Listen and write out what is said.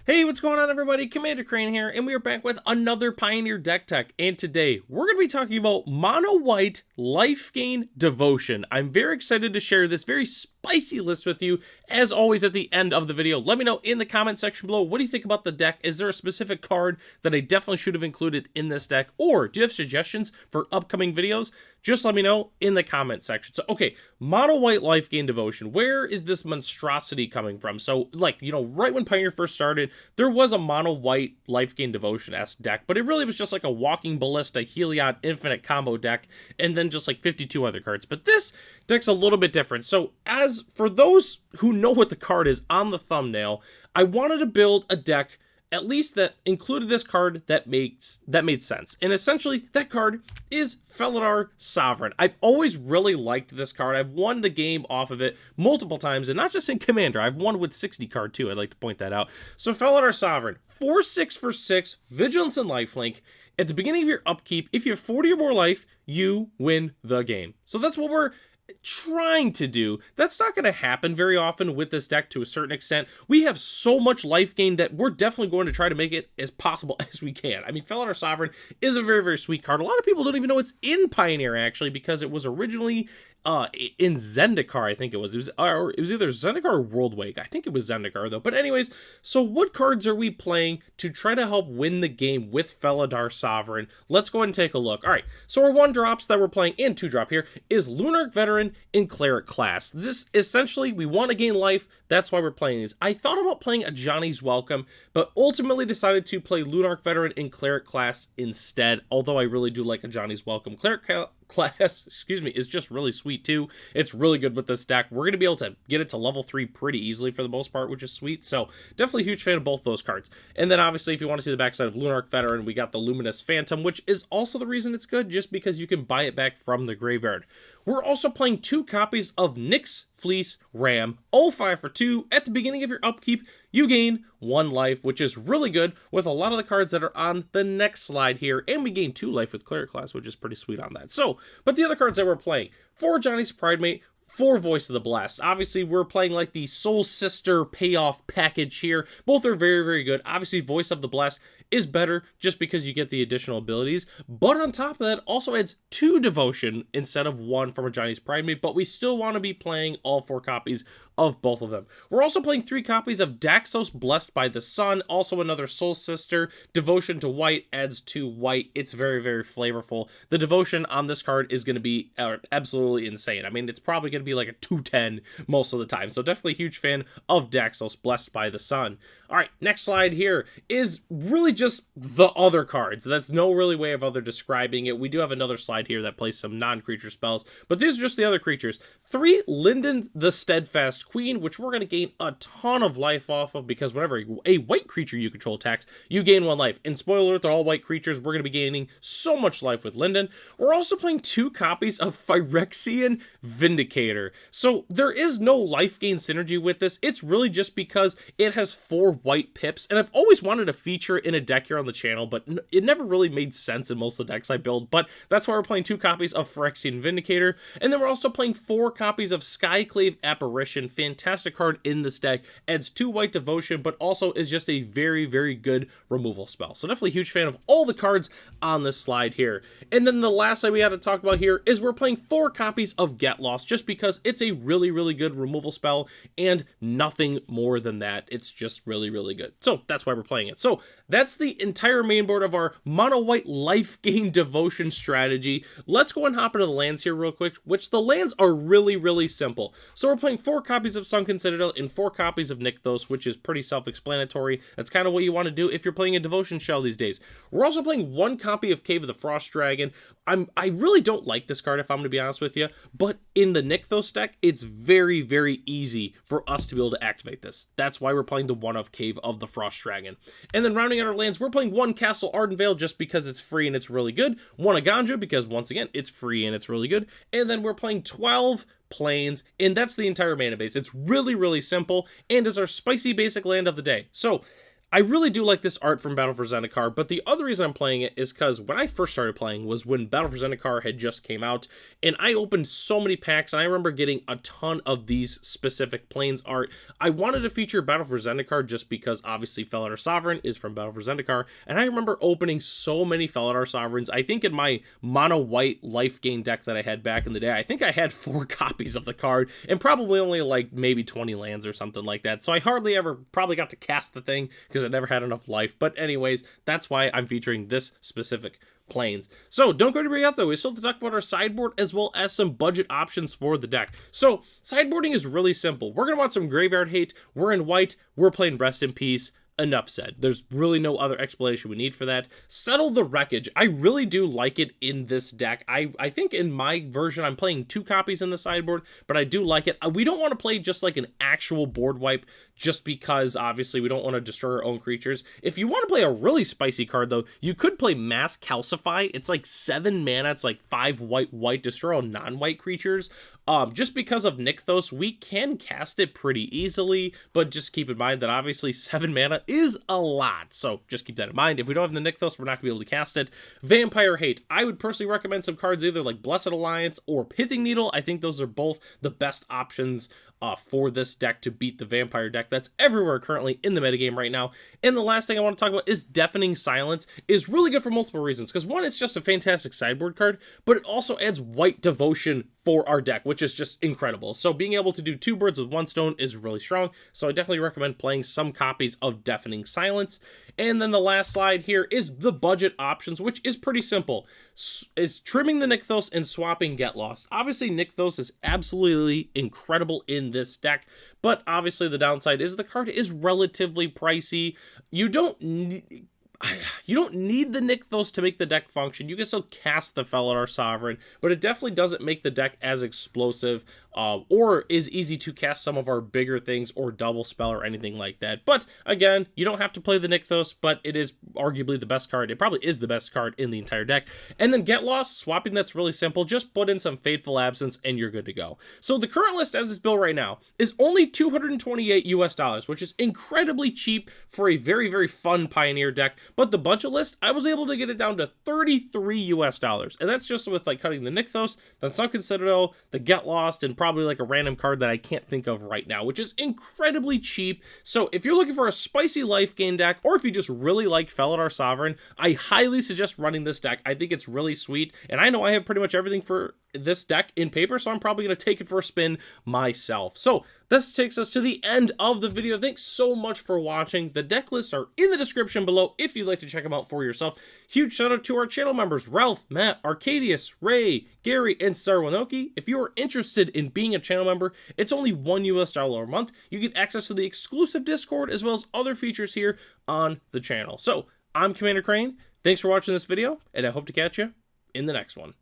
Hey, what's going on everybody? Commander Crane here, and we are back with another Pioneer deck tech, and today we're going to be talking about Mono White Lifegain Devotion. I'm very excited to share this very spicy list with you, as always at the end of the video. Let me know in the comment section below, what do you think about the deck? Is there a specific card that I definitely should have included in this deck, or do you have suggestions for upcoming videos? Just let me know in the comment section. So, okay, Mono White Lifegain Devotion. Where is this monstrosity coming from? So, like, you know, right when Pioneer first started, there was a Mono White Lifegain Devotion-esque deck, but it really was just like a Walking Ballista, Heliod, Infinite combo deck, and then just like 52 other cards. But this deck's a little bit different. So, as for those who know what the card is on the thumbnail, I wanted to build a deck at least that included this card that made sense. And essentially, that card is Felidar Sovereign. I've always really liked this card. I've won the game off of it multiple times, and not just in Commander. I've won with 60 card too, I'd like to point that out. So Felidar Sovereign, 4/6 for 6, Vigilance and Lifelink. At the beginning of your upkeep, if you have 40 or more life, you win the game. So that's what we're trying to do. That's not going to happen very often with this deck to a certain extent. We have so much life gain that we're definitely going to try to make it as possible as we can. I mean, Felidar Sovereign is a very, very sweet card. A lot of people don't even know it's in Pioneer, actually, because it was originally in Zendikar, I think it was. It was either Zendikar or Worldwake. I think it was Zendikar, though. But anyways, so what cards are we playing to try to help win the game with Felidar Sovereign? Let's go ahead and take a look. All right, so our 1-drops that we're playing, and 2-drop here, is Lunarch Veteran in Cleric class. This, essentially, we want to gain life. That's why we're playing these. I thought about playing a Johnny's Welcome, but ultimately decided to play Lunarch Veteran in Cleric class instead, although I really do like a Johnny's Welcome. Cleric class, excuse me, is just really sweet too. It's really good with this deck. We're going to be able to get it to level 3 pretty easily for the most part, which is sweet. So definitely a huge fan of both those cards. And then obviously, if you want to see the backside of Lunarch Veteran, we got the Luminous Phantom, which is also the reason it's good, just because you can buy it back from the graveyard. We're also playing 2 copies of Nyx Fleece Ram, 5 for 2. At the beginning of your upkeep, you gain 1 life, which is really good with a lot of the cards that are on the next slide here. And we gain 2 life with Cleric class, which is pretty sweet on that. So, but the other cards that we're playing, 4 Johnny's Pridemate, 4 Voice of the Blast. Obviously, we're playing like the Soul Sister Payoff package here. Both are very, very good. Obviously, Voice of the Blast is better just because you get the additional abilities, but on top of that, also adds 2 Devotion instead of 1 from a Johnny's Pridemate, but we still want to be playing all 4 copies of both of them. We're also playing 3 copies of Daxos Blessed by the Sun, also another Soul Sister. Devotion to white adds 2 white. It's very, very flavorful. The Devotion on this card is going to be absolutely insane. I mean, it's probably going to be like a 210 most of the time, so definitely a huge fan of Daxos Blessed by the Sun. All right, next slide here is really just the other cards. That's no really way of other describing it. We do have another slide here that plays some non-creature spells, but these are just the other creatures. 3 Linden the Steadfast Queen, which we're going to gain a ton of life off of, because whenever a white creature you control attacks, you gain 1 life. And spoiler alert, they're all white creatures. We're going to be gaining so much life with Linden. We're also playing 2 copies of Phyrexian Vindicator. So there is no life gain synergy with this. It's really just because it has 4 white pips, and I've always wanted to feature in a deck here on the channel, but it never really made sense in most of the decks I build. But that's why we're playing 2 copies of Phyrexian Vindicator, and then we're also playing 4 copies of Skyclave Apparition. Fantastic card in this deck, adds 2 white Devotion, but also is just a very, very good removal spell. So definitely a huge fan of all the cards on this slide here. And then the last thing we had to talk about here is we're playing 4 copies of Get Lost, just because it's a really, really good removal spell, and nothing more than that. It's just really, really good. So that's why we're playing it. So that's the entire main board of our Mono White Life Gain Devotion strategy. Let's go and hop into the lands here real quick, which the lands are really, really simple. So we're playing 4 copies of Sunken Citadel and 4 copies of Nykthos, which is pretty self-explanatory. That's kind of what you want to do if you're playing a Devotion shell these days. We're also playing 1 copy of Cave of the Frost Dragon. I really don't like this card, if I'm going to be honest with you, but in the Nykthos deck, it's very, very easy for us to be able to activate this. That's why we're playing the 1 of Cave of the Frost Dragon. And then rounding out our lands, we're playing 1 Castle Ardenvale just because it's free and it's really good. 1 Agandra because, once again, it's free and it's really good. And then we're playing 12 Plains, and that's the entire mana base. It's really, really simple, and is our spicy basic land of the day. So I really do like this art from Battle for Zendikar, but the other reason I'm playing it is because when I first started playing was when Battle for Zendikar had just came out, and I opened so many packs, and I remember getting a ton of these specific planes art. I wanted to feature Battle for Zendikar just because obviously Felidar Sovereign is from Battle for Zendikar, and I remember opening so many Felidar Sovereigns. I think in my mono white Lifegain deck that I had back in the day, I think I had 4 copies of the card, and probably only like maybe 20 lands or something like that, so I hardly ever probably got to cast the thing, because it never had enough life. But anyways, that's why I'm featuring this specific planes. So don't go anywhere yet though. We still have to talk about our sideboard as well as some budget options for the deck. So sideboarding is really simple. We're gonna want some graveyard hate. We're in white. We're playing Rest in Peace. Enough said. There's really no other explanation we need for that. Settle the Wreckage. I really do like it in this deck. I think in my version, I'm playing 2 copies in the sideboard, but I do like it. We don't want to play just like an actual board wipe just because obviously we don't want to destroy our own creatures. If you want to play a really spicy card though, you could play Mass Calcify. It's like 7 mana. It's like 5 white, destroy all non-white creatures. Just because of Nykthos, we can cast it pretty easily, but just keep in mind that obviously 7 mana is a lot, so just keep that in mind. If we don't have the Nykthos, we're not going to be able to cast it. Vampire Hate. I would personally recommend some cards either like Blessed Alliance or Pithing Needle. I think those are both the best options for this deck to beat the vampire deck that's everywhere currently in the metagame right now. And the last thing I want to talk about is Deafening Silence. Is really good for multiple reasons, because one, it's just a fantastic sideboard card, but it also adds white devotion for our deck, which is just incredible. So being able to do 2 birds with 1 stone is really strong, so I definitely recommend playing some copies of Deafening Silence. And then the last slide here is the budget options, which is pretty simple. Is trimming the Nykthos and swapping Get Lost. Obviously, Nykthos is absolutely incredible in this deck, but obviously the downside is the card is relatively pricey. You don't need the Nykthos to make the deck function. You can still cast the Felidar Sovereign, but it definitely doesn't make the deck as explosive or is easy to cast some of our bigger things or double spell or anything like that. But again, you don't have to play the Nykthos, but it is arguably the best card. It probably is the best card in the entire deck. And then Get Lost, swapping, that's really simple. Just put in some Fateful Absence and you're good to go. So the current list as it's built right now is only $228 US, which is incredibly cheap for a very, very fun Pioneer deck. But the budget list, I was able to get it down to $33 US. And that's just with like cutting the Nykthos, the Sunken Citadel, the Get Lost, and probably like a random card that I can't think of right now, which is incredibly cheap. So if you're looking for a spicy Lifegain deck, or if you just really like Felidar Sovereign, I highly suggest running this deck. I think it's really sweet, and I know I have pretty much everything for this deck in paper, so I'm probably going to take it for a spin myself. So this takes us to the end of the video. Thanks so much for watching. The deck lists are in the description below if you'd like to check them out for yourself. Huge shout out to our channel members, Ralph, Matt, Arcadius, Ray, Gary, and Sarwanoki. If you are interested in being a channel member, it's only $1 US a month. You get access to the exclusive Discord as well as other features here on the channel. So I'm Commander Crane. Thanks for watching this video, and I hope to catch you in the next one.